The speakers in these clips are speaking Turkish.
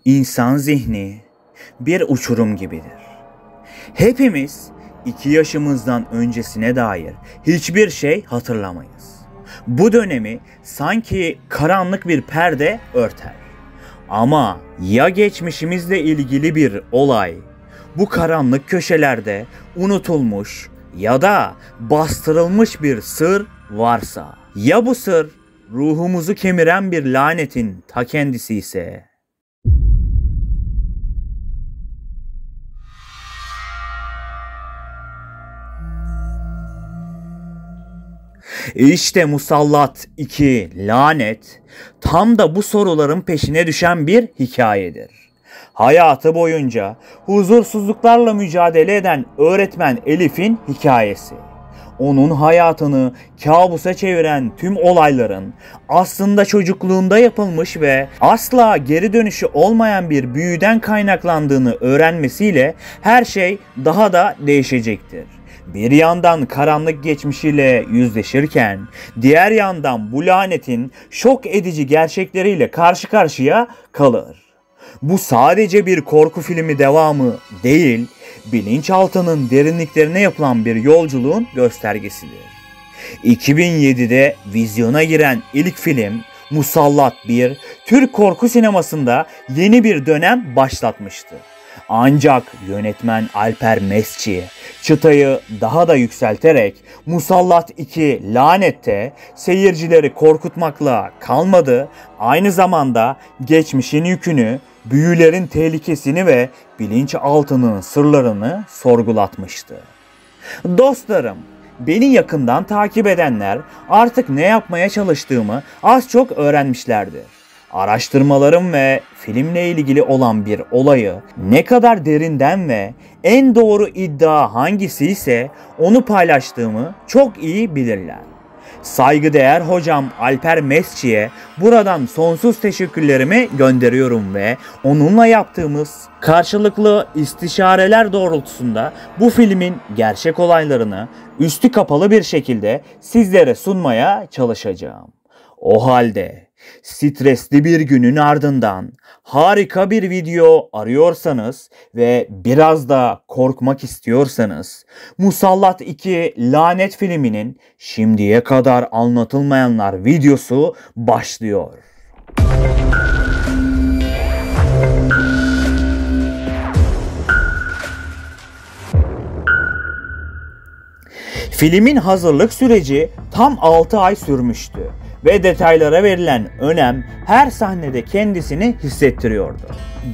İnsan zihni bir uçurum gibidir. Hepimiz 2 yaşımızdan öncesine dair hiçbir şey hatırlamayız. Bu dönemi sanki karanlık bir perde örter. Ama ya geçmişimizle ilgili bir olay bu karanlık köşelerde unutulmuş ya da bastırılmış bir sır varsa, ya bu sır ruhumuzu kemiren bir lanetin ta kendisi ise? İşte Musallat 2 Lanet tam da bu soruların peşine düşen bir hikayedir. Hayatı boyunca huzursuzluklarla mücadele eden öğretmen Elif'in hikayesi. Onun hayatını kabusa çeviren tüm olayların aslında çocukluğunda yapılmış ve asla geri dönüşü olmayan bir büyüden kaynaklandığını öğrenmesiyle her şey daha da değişecektir. Bir yandan karanlık geçmişiyle yüzleşirken, diğer yandan bu lanetin şok edici gerçekleriyle karşı karşıya kalır. Bu sadece bir korku filmi devamı değil, bilinçaltının derinliklerine yapılan bir yolculuğun göstergesidir. 2007'de vizyona giren ilk film Musallat 1, Türk korku sinemasında yeni bir dönem başlatmıştı. Ancak yönetmen Alper Mesci çıtayı daha da yükselterek Musallat 2 Lanet'te seyircileri korkutmakla kalmadı, aynı zamanda geçmişin yükünü, büyülerin tehlikesini ve bilinçaltının sırlarını sorgulatmıştı. Dostlarım, beni yakından takip edenler artık ne yapmaya çalıştığımı az çok öğrenmişlerdir. Araştırmalarım ve filmle ilgili olan bir olayı ne kadar derinden ve en doğru iddia hangisi ise onu paylaştığımı çok iyi bilirler. Saygıdeğer hocam Alper Mesci'ye buradan sonsuz teşekkürlerimi gönderiyorum ve onunla yaptığımız karşılıklı istişareler doğrultusunda bu filmin gerçek olaylarını üstü kapalı bir şekilde sizlere sunmaya çalışacağım. O halde stresli bir günün ardından harika bir video arıyorsanız ve biraz da korkmak istiyorsanız Musallat 2 Lanet filminin şimdiye kadar anlatılmayanlar videosu başlıyor. Filmin hazırlık süreci tam 6 ay sürmüştü ve detaylara verilen önem her sahnede kendisini hissettiriyordu.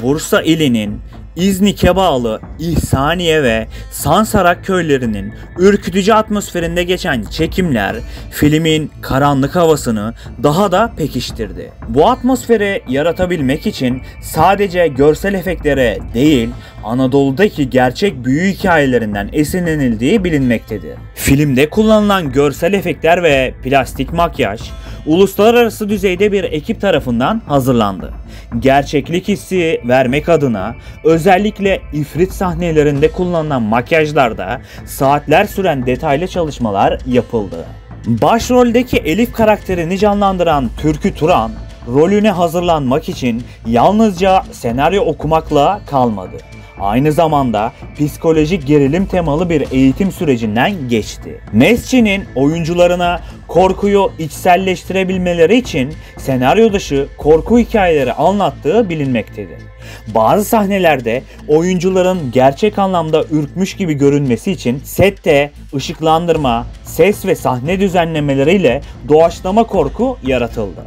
Bursa ilinin İznik'e bağlı İhsaniye ve Sansarak köylerinin ürkütücü atmosferinde geçen çekimler filmin karanlık havasını daha da pekiştirdi. Bu atmosferi yaratabilmek için sadece görsel efektlere değil, Anadolu'daki gerçek büyü hikayelerinden esinlenildiği bilinmektedir. Filmde kullanılan görsel efektler ve plastik makyaj uluslararası düzeyde bir ekip tarafından hazırlandı. Gerçeklik hissi vermek adına özellikle ifrit sahnelerinde kullanılan makyajlarda saatler süren detaylı çalışmalar yapıldı. Başroldeki Elif karakterini canlandıran Türkü Turan, rolüne hazırlanmak için yalnızca senaryo okumakla kalmadı. Aynı zamanda psikolojik gerilim temalı bir eğitim sürecinden geçti. Mesci'nin oyuncularına korkuyu içselleştirebilmeleri için senaryo dışı korku hikayeleri anlattığı bilinmektedir. Bazı sahnelerde oyuncuların gerçek anlamda ürkmüş gibi görünmesi için sette ışıklandırma, ses ve sahne düzenlemeleriyle doğaçlama korku yaratıldı.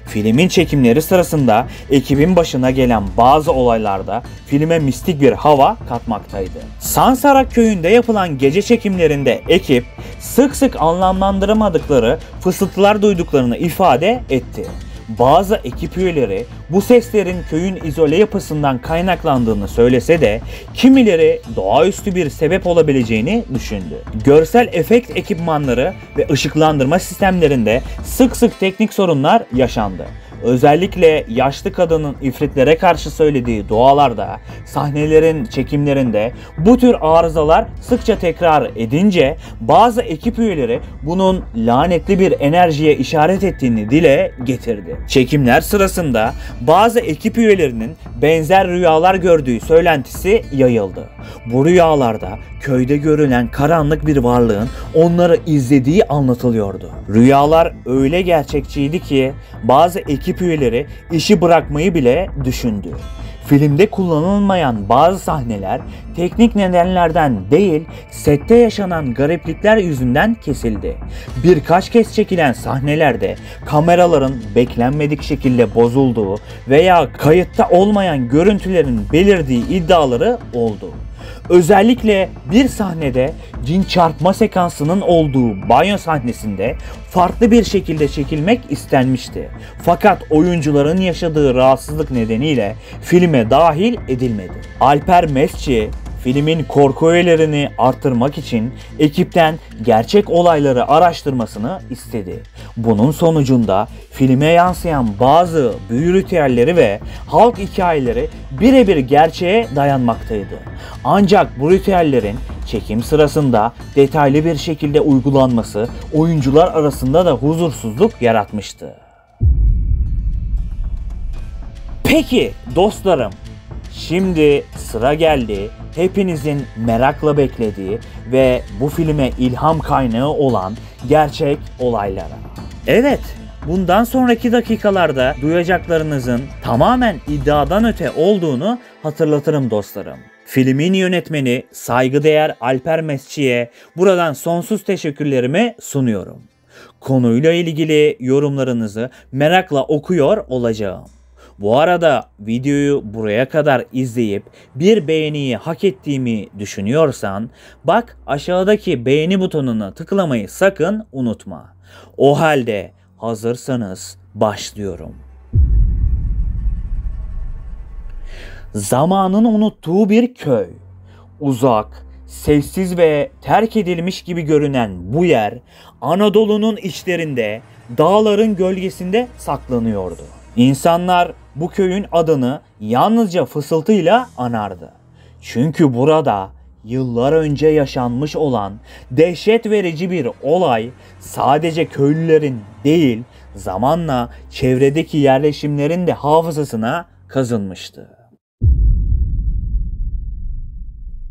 Filmin çekimleri sırasında ekibin başına gelen bazı olaylarda filme mistik bir hava katmaktaydı. Sansarak köyünde yapılan gece çekimlerinde ekip sık sık anlamlandıramadıkları fısıltılar duyduklarını ifade etti. Bazı ekip üyeleri bu seslerin köyün izole yapısından kaynaklandığını söylese de kimileri doğaüstü bir sebep olabileceğini düşündü. Görsel efekt ekipmanları ve ışıklandırma sistemlerinde sık sık teknik sorunlar yaşandı. Özellikle yaşlı kadının ifritlere karşı söylediği dualarda, sahnelerin çekimlerinde bu tür arızalar sıkça tekrar edince bazı ekip üyeleri bunun lanetli bir enerjiye işaret ettiğini dile getirdi. Çekimler sırasında bazı ekip üyelerinin benzer rüyalar gördüğü söylentisi yayıldı. Bu rüyalarda köyde görülen karanlık bir varlığın onları izlediği anlatılıyordu. Rüyalar öyle gerçekçiydi ki bazı ekip üyeleri işi bırakmayı bile düşündü. Filmde kullanılmayan bazı sahneler teknik nedenlerden değil, sette yaşanan gariplikler yüzünden kesildi. Birkaç kez çekilen sahnelerde kameraların beklenmedik şekilde bozulduğu veya kayıtta olmayan görüntülerin belirdiği iddiaları oldu. Özellikle bir sahnede cin çarpma sekansının olduğu banyo sahnesinde farklı bir şekilde çekilmek istenmişti. Fakat oyuncuların yaşadığı rahatsızlık nedeniyle filme dahil edilmedi. Alper Mesci filmin korku öğelerini artırmak için ekipten gerçek olayları araştırmasını istedi. Bunun sonucunda filme yansıyan bazı büyü ritüelleri ve halk hikayeleri birebir gerçeğe dayanmaktaydı. Ancak bu ritüellerin çekim sırasında detaylı bir şekilde uygulanması oyuncular arasında da huzursuzluk yaratmıştı. Peki dostlarım, şimdi sıra geldi hepinizin merakla beklediği ve bu filme ilham kaynağı olan gerçek olaylara. Evet, bundan sonraki dakikalarda duyacaklarınızın tamamen iddiadan öte olduğunu hatırlatırım dostlarım. Filmin yönetmeni saygıdeğer Alper Mesci'ye buradan sonsuz teşekkürlerimi sunuyorum. Konuyla ilgili yorumlarınızı merakla okuyor olacağım. Bu arada videoyu buraya kadar izleyip bir beğeniyi hak ettiğimi düşünüyorsan bak aşağıdaki beğeni butonuna tıklamayı sakın unutma. O halde hazırsanız başlıyorum. Zamanın unuttuğu bir köy. Uzak, sessiz ve terk edilmiş gibi görünen bu yer Anadolu'nun içlerinde, dağların gölgesinde saklanıyordu. İnsanlar bu köyün adını yalnızca fısıltıyla anardı. Çünkü burada yıllar önce yaşanmış olan dehşet verici bir olay sadece köylülerin değil, zamanla çevredeki yerleşimlerin de hafızasına kazınmıştı.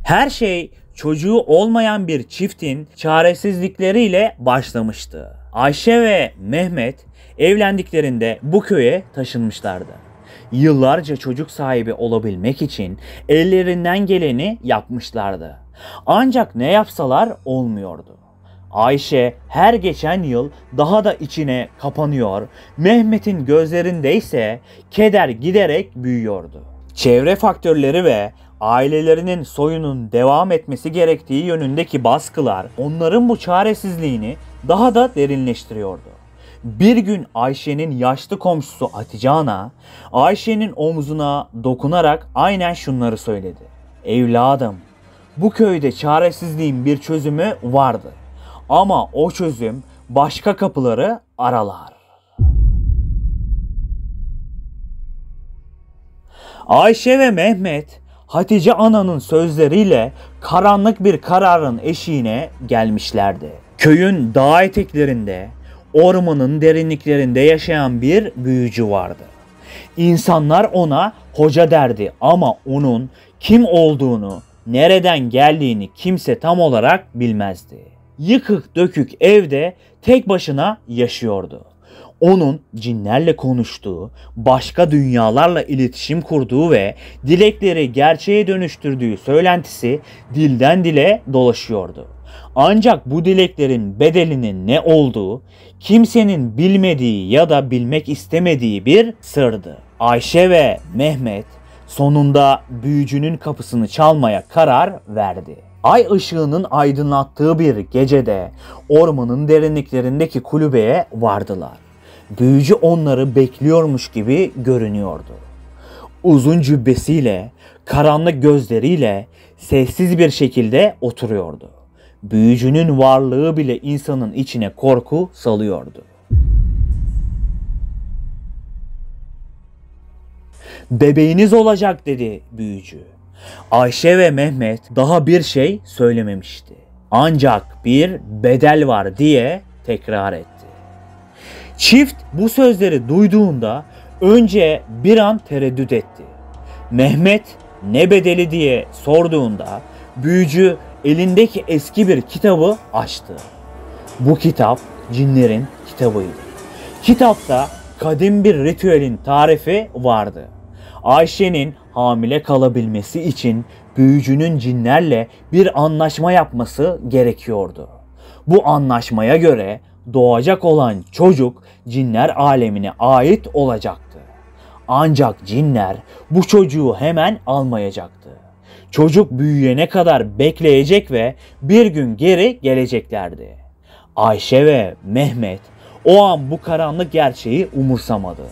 Her şey çocuğu olmayan bir çiftin çaresizlikleriyle başlamıştı. Ayşe ve Mehmet evlendiklerinde bu köye taşınmışlardı. Yıllarca çocuk sahibi olabilmek için ellerinden geleni yapmışlardı. Ancak ne yapsalar olmuyordu. Ayşe her geçen yıl daha da içine kapanıyor, Mehmet'in gözlerinde ise keder giderek büyüyordu. Çevre faktörleri ve ailelerinin soyunun devam etmesi gerektiği yönündeki baskılar onların bu çaresizliğini daha da derinleştiriyordu. Bir gün Ayşe'nin yaşlı komşusu Hatice Ana, Ayşe'nin omzuna dokunarak aynen şunları söyledi. Evladım, bu köyde çaresizliğin bir çözümü vardır. Ama o çözüm başka kapıları aralar. Ayşe ve Mehmet, Hatice Ana'nın sözleriyle karanlık bir kararın eşiğine gelmişlerdi. Köyün dağ eteklerinde, ormanın derinliklerinde yaşayan bir büyücü vardı. İnsanlar ona hoca derdi ama onun kim olduğunu, nereden geldiğini kimse tam olarak bilmezdi. Yıkık dökük evde tek başına yaşıyordu. Onun cinlerle konuştuğu, başka dünyalarla iletişim kurduğu ve dilekleri gerçeğe dönüştürdüğü söylentisi dilden dile dolaşıyordu. Ancak bu dileklerin bedelinin ne olduğu kimsenin bilmediği ya da bilmek istemediği bir sırdı. Ayşe ve Mehmet sonunda büyücünün kapısını çalmaya karar verdi. Ay ışığının aydınlattığı bir gecede ormanın derinliklerindeki kulübeye vardılar. Büyücü onları bekliyormuş gibi görünüyordu. Uzun cübbesiyle, karanlık gözleriyle sessiz bir şekilde oturuyordu. Büyücünün varlığı bile insanın içine korku salıyordu. Bebeğiniz olacak dedi büyücü. Ayşe ve Mehmet daha bir şey söylememişti. Ancak bir bedel var diye tekrar etti. Çift bu sözleri duyduğunda önce bir an tereddüt etti. Mehmet ne bedeli diye sorduğunda büyücü elindeki eski bir kitabı açtı. Bu kitap cinlerin kitabıydı. Kitapta kadim bir ritüelin tarifi vardı. Ayşe'nin hamile kalabilmesi için büyücünün cinlerle bir anlaşma yapması gerekiyordu. Bu anlaşmaya göre doğacak olan çocuk cinler alemine ait olacaktı. Ancak cinler bu çocuğu hemen almayacaktı. Çocuk büyüyene kadar bekleyecek ve bir gün geri geleceklerdi. Ayşe ve Mehmet o an bu karanlık gerçeği umursamadı.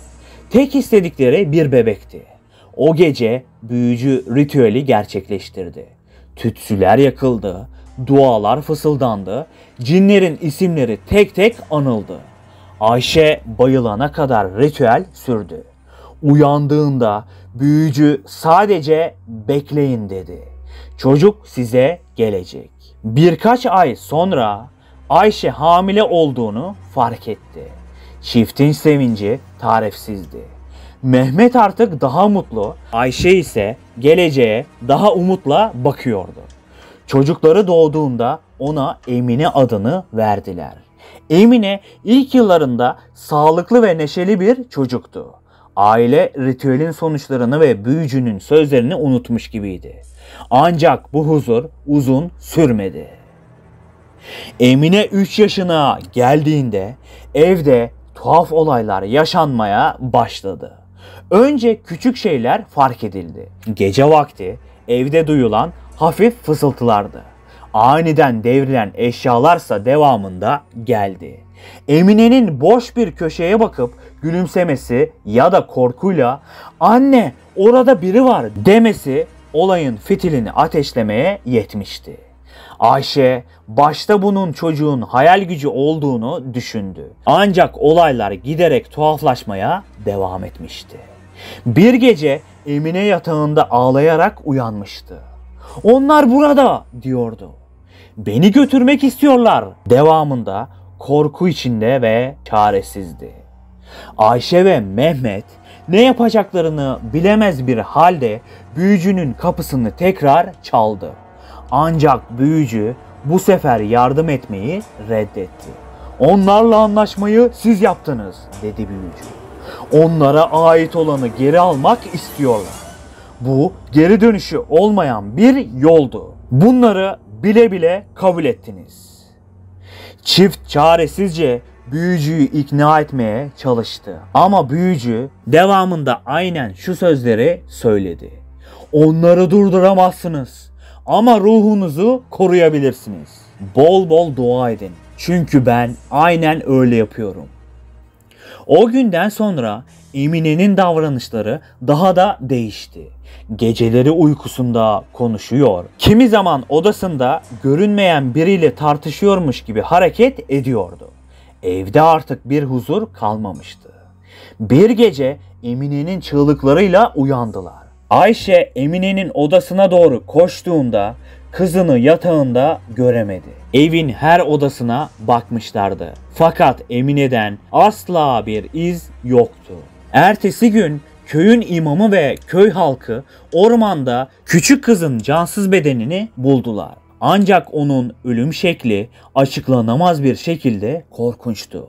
Tek istedikleri bir bebekti. O gece büyücü ritüeli gerçekleştirdi. Tütsüler yakıldı, dualar fısıldandı, cinlerin isimleri tek tek anıldı. Ayşe bayılana kadar ritüel sürdü. Uyandığında büyücü sadece bekleyin dedi. Çocuk size gelecek. Birkaç ay sonra Ayşe hamile olduğunu fark etti. Çiftin sevinci tarifsizdi. Mehmet artık daha mutlu, Ayşe ise geleceğe daha umutla bakıyordu. Çocukları doğduğunda ona Emine adını verdiler. Emine ilk yıllarında sağlıklı ve neşeli bir çocuktu. Aile ritüelin sonuçlarını ve büyücünün sözlerini unutmuş gibiydi. Ancak bu huzur uzun sürmedi. Emine 3 yaşına geldiğinde evde tuhaf olaylar yaşanmaya başladı. Önce küçük şeyler fark edildi. Gece vakti evde duyulan hafif fısıltılardı. Aniden devrilen eşyalarsa devamında geldi. Emine'nin boş bir köşeye bakıp gülümsemesi ya da korkuyla "Anne, orada biri var" demesi olayın fitilini ateşlemeye yetmişti. Ayşe başta bunun çocuğun hayal gücü olduğunu düşündü. Ancak olaylar giderek tuhaflaşmaya devam etmişti. Bir gece Emine yatağında ağlayarak uyanmıştı. "Onlar burada" diyordu. "Beni götürmek istiyorlar" devamında korku içinde ve çaresizdi. Ayşe ve Mehmet ne yapacaklarını bilemez bir halde büyücünün kapısını tekrar çaldı. Ancak büyücü bu sefer yardım etmeyi reddetti. "Onlarla anlaşmayı siz yaptınız" dedi büyücü. "Onlara ait olanı geri almak istiyorlar. Bu geri dönüşü olmayan bir yoldu. Bunları bile bile kabul ettiniz." Çift çaresizce büyücüyü ikna etmeye çalıştı. Ama büyücü devamında aynen şu sözleri söyledi: "Onları durduramazsınız ama ruhunuzu koruyabilirsiniz. Bol bol dua edin. Çünkü ben aynen öyle yapıyorum." O günden sonra Emine'nin davranışları daha da değişti. Geceleri uykusunda konuşuyor, kimi zaman odasında görünmeyen biriyle tartışıyormuş gibi hareket ediyordu. Evde artık bir huzur kalmamıştı. Bir gece Emine'nin çığlıklarıyla uyandılar. Ayşe Emine'nin odasına doğru koştuğunda kızını yatağında göremedi. Evin her odasına bakmışlardı. Fakat Emine'den asla bir iz yoktu. Ertesi gün köyün imamı ve köy halkı ormanda küçük kızın cansız bedenini buldular. Ancak onun ölüm şekli açıklanamaz bir şekilde korkunçtu.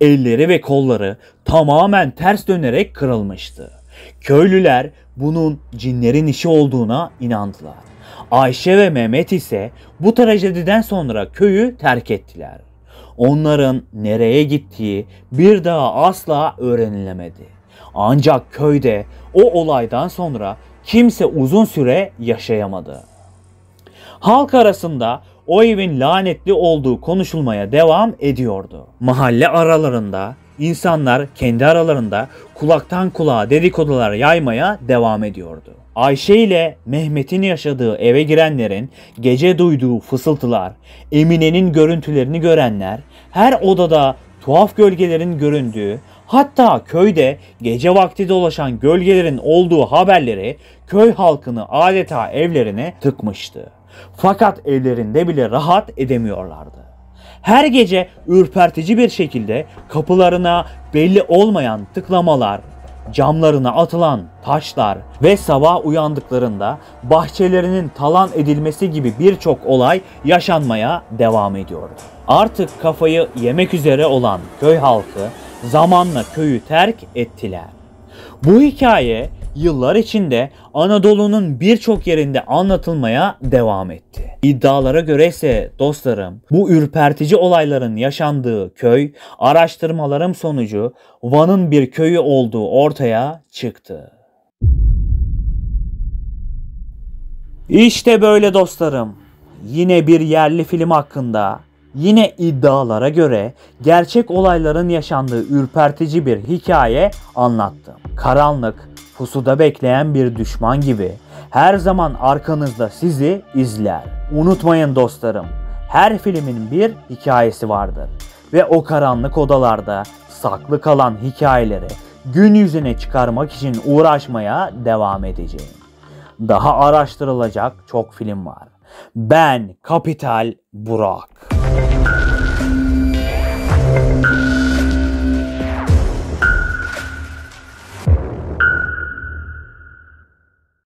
Elleri ve kolları tamamen ters dönerek kırılmıştı. Köylüler bunun cinlerin işi olduğuna inandılar. Ayşe ve Mehmet ise bu trajediden sonra köyü terk ettiler. Onların nereye gittiği bir daha asla öğrenilemedi. Ancak köyde o olaydan sonra kimse uzun süre yaşayamadı. Halk arasında o evin lanetli olduğu konuşulmaya devam ediyordu. Mahalle aralarında insanlar kendi aralarında kulaktan kulağa dedikodular yaymaya devam ediyordu. Ayşe ile Mehmet'in yaşadığı eve girenlerin gece duyduğu fısıltılar, Emine'nin görüntülerini görenler, her odada tuhaf gölgelerin göründüğü, hatta köyde gece vakti dolaşan gölgelerin olduğu haberleri köy halkını adeta evlerine tıkmıştı. Fakat evlerinde bile rahat edemiyorlardı. Her gece ürpertici bir şekilde kapılarına belli olmayan tıklamalar, camlarına atılan taşlar ve sabah uyandıklarında bahçelerinin talan edilmesi gibi birçok olay yaşanmaya devam ediyordu. Artık kafayı yemek üzere olan köy halkı zamanla köyü terk ettiler. Bu hikaye yıllar içinde Anadolu'nun birçok yerinde anlatılmaya devam etti. İddialara göre ise dostlarım, bu ürpertici olayların yaşandığı köy araştırmalarım sonucu Van'ın bir köyü olduğu ortaya çıktı. İşte böyle dostlarım. Yine bir yerli film hakkında, yine iddialara göre gerçek olayların yaşandığı ürpertici bir hikaye anlattım. Karanlık, pusuda bekleyen bir düşman gibi her zaman arkanızda sizi izler. Unutmayın dostlarım, her filmin bir hikayesi vardır ve o karanlık odalarda saklı kalan hikayeleri gün yüzüne çıkarmak için uğraşmaya devam edeceğim. Daha araştırılacak çok film var. Ben Kapital Burak.